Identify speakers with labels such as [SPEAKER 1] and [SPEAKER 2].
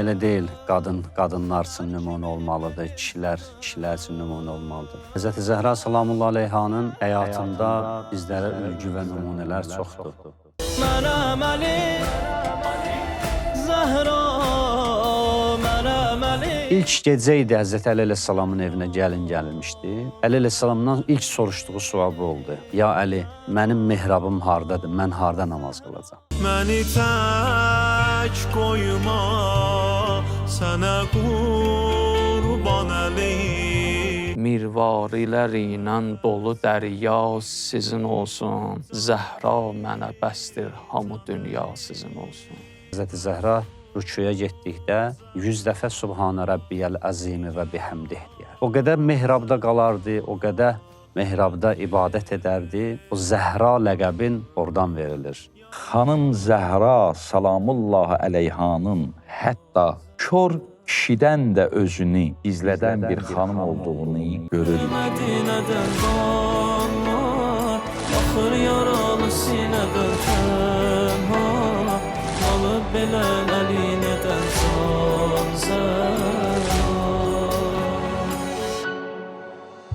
[SPEAKER 1] belə deyil, qadınlar üçün nümunə olmalıdır, kişilər üçün nümunə olmalıdır. Həzrəti Zəhra salamullahi aleyhanın həyatında bizlərə ülgü və nümunələr çoxdur. İlk gecə idi Həzrəti Əli əleyhissalamın evinə gəlin gəlmişdi. Əli əleyhissalamdan ilk soruşduğu sual bu oldu. Ya Əli, mənim mehrabım hardadır, mən harda namaz qılacam?
[SPEAKER 2] Məni tək qoyma, sənə qurban Əli.
[SPEAKER 3] Mirvarilər ilə dolu dərya sizin olsun. Zəhra mənə bəsdir, hamı dünya sizin olsun.
[SPEAKER 1] Həzrəti Zəhra rüküyə getdikdə 100 dəfə Subhanə Rabbiyəl Əzimi və bihamdih deyər. O qədər mehrabda qalardı, o qədər mehrabda ibadət edərdi. O Zəhra ləqəbin oradan verilir.
[SPEAKER 4] Xanım Zəhra salamullahi əleyhanın hətta kör kişidən də özünü izlədən bir xanım olduğunu görürük.
[SPEAKER 2] Mədinədən var, baxır yaralı sinədən tənha, qalıb belə